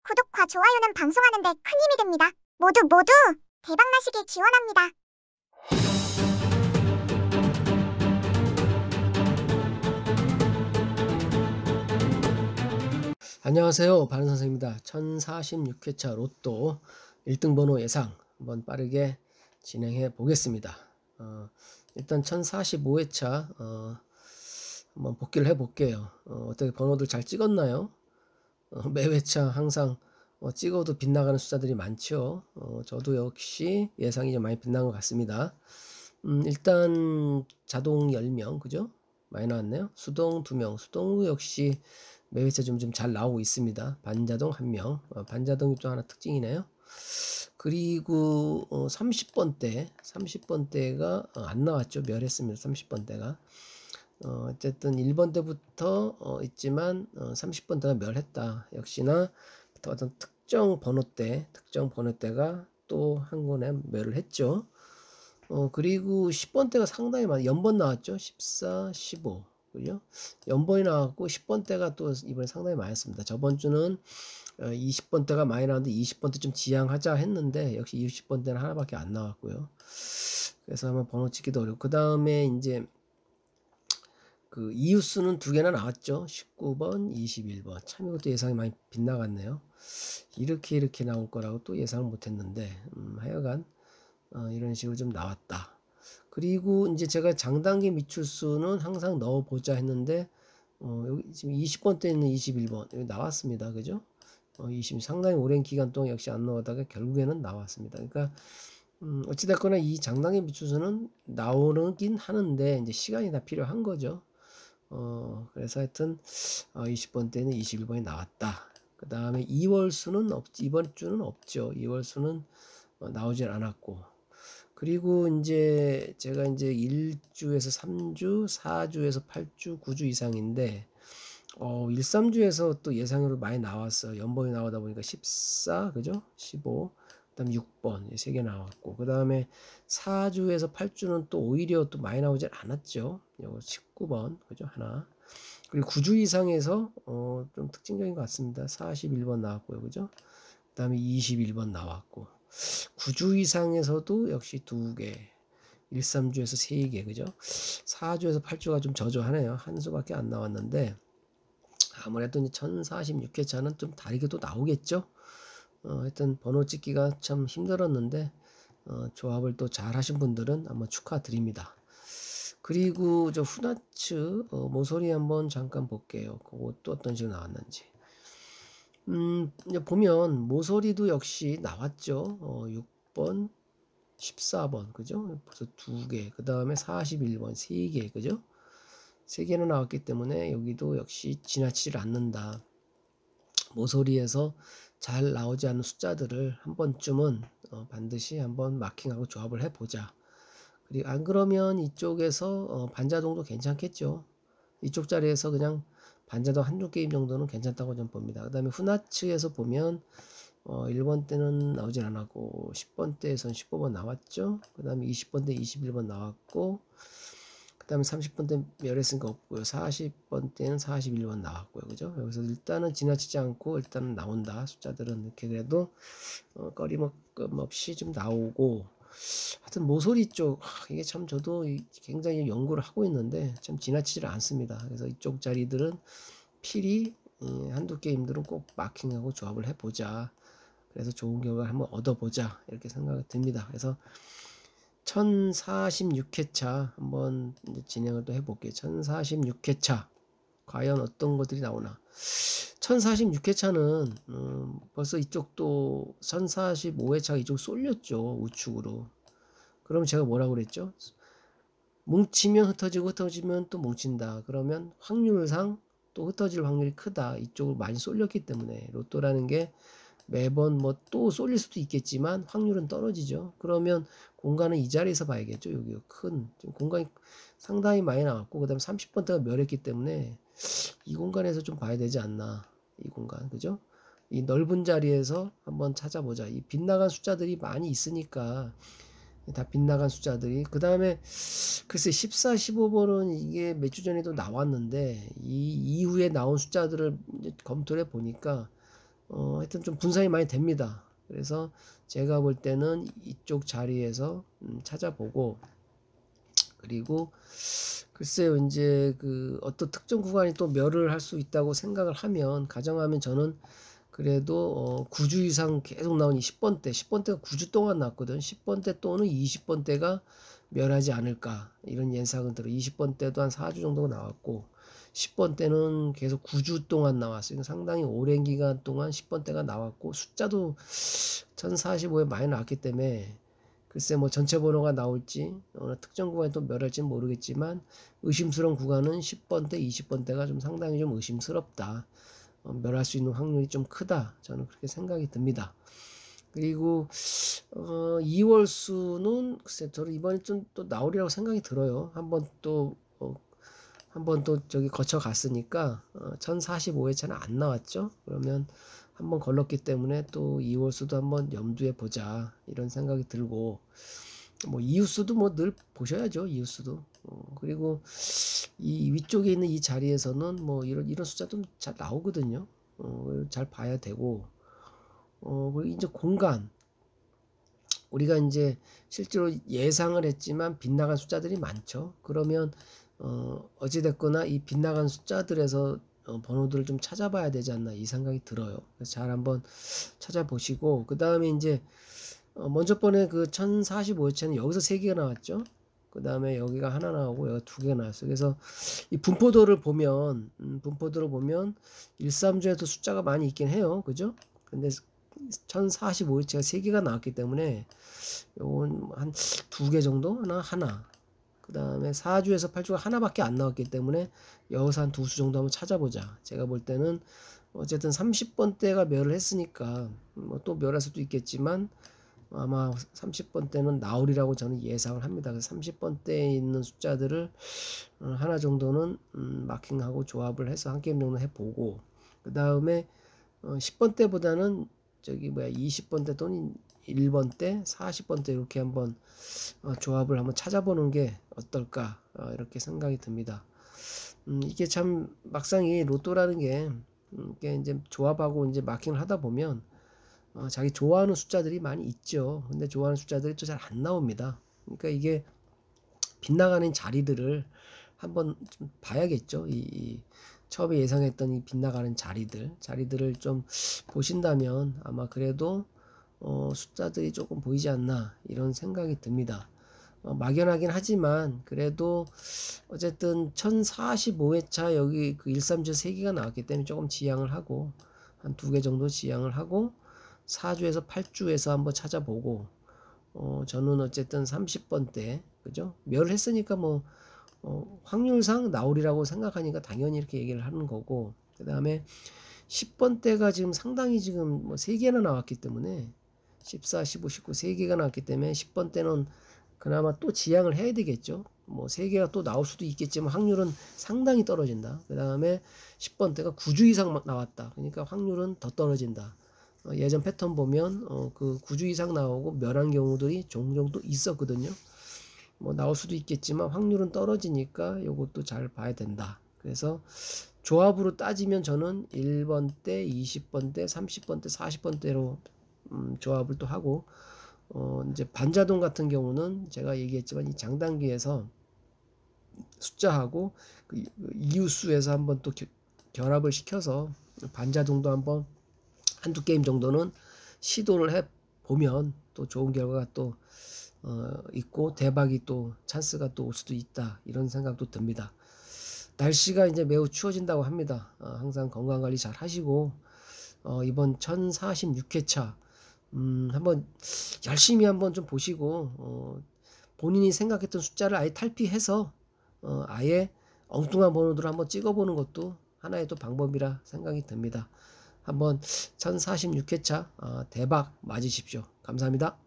구독과 좋아요는 방송하는 데 큰 힘이 됩니다. 모두 대박나시길 기원합니다. 안녕하세요. 바른선생입니다. 1046회차 로또 1등 번호 예상 한번 빠르게 진행해 보겠습니다. 일단 1045회차 한번 복기를 해 볼게요. 어떻게 번호들 잘 찍었나요? 매 회차 항상 찍어도 빗나가는 숫자들이 많죠. 저도 역시 예상이 좀 많이 빗나간 것 같습니다. 일단 자동 10명 그죠? 많이 나왔네요. 수동 2명, 수동도 역시 매 회차 좀 잘 나오고 있습니다. 반자동 1명, 반자동이 또 하나 특징이네요. 그리고 30번대가 안 나왔죠. 멸했습니다. 30번대가. 어쨌든 1번대부터 있지만 30번대가 멸했다. 역시나 어떤 특정 번호대가 또 한 권에 멸을 했죠. 그리고 10번대가 상당히 많아요. 연번 나왔죠. 14, 15. 그죠? 연번이 나왔고 10번대가 또 이번에 상당히 많았습니다. 저번 주는 20번대가 많이 나왔는데 20번대 좀 지양하자 했는데 역시 20번대는 하나밖에 안 나왔고요. 그래서 한번 번호 찍기도 어렵고 그 다음에 이제 그 이웃수는 2개나 나왔죠. 19번, 21번. 참 이것도 예상이 많이 빗나갔네요. 이렇게 나올 거라고 또 예상을 못했는데 하여간 이런 식으로 좀 나왔다. 그리고 이제 제가 장단기 미출수는 항상 넣어보자 했는데 여기 지금 20번대 있는 21번 여기 나왔습니다. 그죠? 20 상당히 오랜 기간 동안 역시 안 나오다가 결국에는 나왔습니다. 그러니까 어찌됐거나 이 장단기 미출수는 나오긴 하는데 이제 시간이 다 필요한 거죠. 그래서 하여튼 20번대는 21번이 나왔다. 그 다음에 2월수는 이번 주는 없죠. 2월수는 나오질 않았고. 그리고 이제 제가 이제 1주에서 3주, 4주에서 8주, 9주 이상인데 1, 3주에서 또 예상으로 많이 나왔어요. 연번이 나오다 보니까 14, 그죠? 15, 그다음 6번 3개 나왔고 그 다음에 4주에서 8주는 또 오히려 또 많이 나오질 않았죠. 요거 19번, 그죠? 하나. 그리고 9주 이상에서 좀 특징적인 것 같습니다. 41번 나왔고요, 그죠? 그 다음에 21번 나왔고 9주 이상에서도 역시 2개, 1, 3주에서 3개, 그죠? 4주에서 8주가 좀 저조하네요. 한 수밖에 안 나왔는데 아무래도 이제 1046회차는 좀 다르게 또 나오겠죠. 하여튼 번호 찍기가 참 힘들었는데 조합을 또 잘 하신 분들은 한번 축하드립니다. 그리고 저 후나츠 모서리 한번 잠깐 볼게요. 그것도 어떤 식으로 나왔는지. 이제 보면 모서리도 역시 나왔죠. 6번, 14번, 그죠? 벌써 2개, 그 다음에 41번, 3개, 그죠? 3개는 나왔기 때문에 여기도 역시 지나치질 않는다. 모서리에서 잘 나오지 않는 숫자들을 한 번쯤은 반드시 한번 마킹하고 조합을 해보자. 그리고 안 그러면 이쪽에서 반자동도 괜찮겠죠. 이쪽 자리에서 그냥 반자동 한두 게임 정도는 괜찮다고 좀 봅니다. 그 다음에 후나츠에서 보면 1번 때는 나오질 않았고 10번 때에선 15번 나왔죠. 그 다음에 20번 때 21번 나왔고 그 다음에 30번 때 멸했으니까 없고요. 40번 때는 41번 나왔고요. 그죠? 여기서 일단은 지나치지 않고 일단은 나온다. 숫자들은 이렇게 그래도 꺼림없음 없이 좀 나오고 하여튼 모서리 쪽 이게 참 저도 굉장히 연구를 하고 있는데 참 지나치지를 않습니다. 그래서 이쪽 자리들은 필히 한두 게임들은 꼭 마킹하고 조합을 해보자. 그래서 좋은 결과를 한번 얻어보자 이렇게 생각이 듭니다. 그래서 1046회차 한번 진행을 또 해볼게요. 1046회차 과연 어떤 것들이 나오나. 1046회차는 벌써 이쪽도 1045회차가 이쪽 쏠렸죠. 우측으로. 그럼 제가 뭐라고 그랬죠? 뭉치면 흩어지고 흩어지면 또 뭉친다. 그러면 확률상 또 흩어질 확률이 크다. 이쪽으로 많이 쏠렸기 때문에 로또라는 게 매번 뭐 또 쏠릴 수도 있겠지만 확률은 떨어지죠. 그러면 공간은 이 자리에서 봐야겠죠. 여기 큰 공간이 상당히 많이 나왔고 그다음에 30번대가 멸했기 때문에 이 공간에서 좀 봐야 되지 않나. 이 공간 그죠? 이 넓은 자리에서 한번 찾아보자. 이 빗나간 숫자들이 많이 있으니까 다 빗나간 숫자들이 그 다음에 글쎄 14, 15번은 이게 몇 주 전에도 나왔는데 이 이후에 나온 숫자들을 이제 검토를 해보니까 하여튼 좀 분산이 많이 됩니다. 그래서 제가 볼 때는 이쪽 자리에서 찾아보고, 그리고 글쎄요, 이제 그 어떤 특정 구간이 또 멸을 할 수 있다고 생각을 하면, 가정하면 저는 그래도 9주 이상 계속 나온 이 10번대, 10번대가 9주 동안 나왔거든. 10번대 또는 20번대가 멸하지 않을까, 이런 예상은 들어. 20번대도 한 4주 정도가 나왔고 10번대는 계속 9주 동안 나왔어요. 상당히 오랜 기간 동안 10번대가 나왔고 숫자도 1045에 많이 나왔기 때문에, 글쎄 뭐 전체 번호가 나올지 어느 특정 구간이 또 멸할지는 모르겠지만, 의심스러운 구간은 10번대, 20번대가 좀 상당히 좀 의심스럽다. 멸할 수 있는 확률이 좀 크다. 저는 그렇게 생각이 듭니다. 그리고 2월수는 글쎄 저는 이번에 좀 또 나오리라고 생각이 들어요. 한번 또 저기 거쳐 갔으니까 1045회차는 안 나왔죠. 그러면 한번 걸렀기 때문에 또 2월수도 한번 염두에 보자, 이런 생각이 들고, 뭐 이웃수도 뭐 늘 보셔야죠. 이웃수도. 그리고 이 위쪽에 있는 이 자리에서는 뭐 이런 숫자도 잘 나오거든요. 잘 봐야 되고, 그리고 이제 공간, 우리가 이제 실제로 예상을 했지만 빗나간 숫자들이 많죠. 그러면 어찌됐거나 이 빗나간 숫자들에서 번호들을 좀 찾아봐야 되지 않나, 이 생각이 들어요. 그래서 잘 한번 찾아보시고, 그 다음에 이제 먼저 번에 그 1045회차는 여기서 3개가 나왔죠. 그 다음에 여기가 하나 나오고 여기가 2개가 나왔어요. 그래서 이 분포도를 보면 1, 3주에도 숫자가 많이 있긴 해요. 그죠? 근데 1045회차가 3개가 나왔기 때문에 요건 한 2개 정도? 하나. 그 다음에 4주에서 8주가 하나밖에 안 나왔기 때문에 여기서 한 2수 정도 한번 찾아보자. 제가 볼 때는 어쨌든 30번대가 멸을 했으니까 뭐 또 멸할 수도 있겠지만 아마 30번대는 나오리라고 저는 예상을 합니다. 그래서 30번대에 있는 숫자들을 하나 정도는 마킹하고 조합을 해서 한 게임 정도 해보고, 그 다음에 10번대보다는 저기 20번대 또는 1번대, 40번대 이렇게 한번 조합을 한번 찾아보는 게 어떨까, 이렇게 생각이 듭니다. 이게 참 막상 이 로또라는 게 이게 이제 조합하고 이제 마킹을 하다 보면 자기 좋아하는 숫자들이 많이 있죠. 근데 좋아하는 숫자들이 또 잘 안 나옵니다. 그러니까 이게 빗나가는 자리들을 한번 좀 봐야겠죠. 이 처음에 예상했던 이 빗나가는 자리들을 좀 보신다면 아마 그래도 숫자들이 조금 보이지 않나, 이런 생각이 듭니다. 막연하긴 하지만 그래도 어쨌든 1045회차 여기 그 1, 3주 3개가 나왔기 때문에 조금 지양을 하고, 한 2개 정도 지양을 하고 4주에서 8주에서 한번 찾아보고, 저는 어쨌든 30번대, 그죠? 멸을 했으니까 뭐 확률상 나오리라고 생각하니까 당연히 이렇게 얘기를 하는 거고, 그 다음에 10번대가 지금 상당히 지금 뭐 3개나 나왔기 때문에 14, 15, 19 3개가 나왔기 때문에 10번대는 그나마 또 지양을 해야 되겠죠. 뭐 3개가 또 나올 수도 있겠지만 확률은 상당히 떨어진다. 그 다음에 10번대가 9주 이상 나왔다. 그러니까 확률은 더 떨어진다. 예전 패턴 보면 그 9주 이상 나오고 멸한 경우들이 종종 또 있었거든요. 뭐 나올 수도 있겠지만 확률은 떨어지니까 이것도 잘 봐야 된다. 그래서 조합으로 따지면 저는 1번대, 20번대, 30번대, 40번대로 조합을 또 하고, 이제 반자동 같은 경우는 제가 얘기했지만 이 장단기에서 숫자하고 그 이웃수에서 한번 또 결합을 시켜서 반자동도 한번 한두 게임 정도는 시도를 해 보면 또 좋은 결과가 또 있고 대박이 또 찬스가 또 올 수도 있다, 이런 생각도 듭니다. 날씨가 이제 매우 추워진다고 합니다. 항상 건강 관리 잘 하시고 이번 1046회차 한번 열심히 한번 좀 보시고 본인이 생각했던 숫자를 아예 탈피해서 아예 엉뚱한 번호들을 한번 찍어보는 것도 하나의 또 방법이라 생각이 듭니다. 한번 1046회차 대박 맞으십시오. 감사합니다.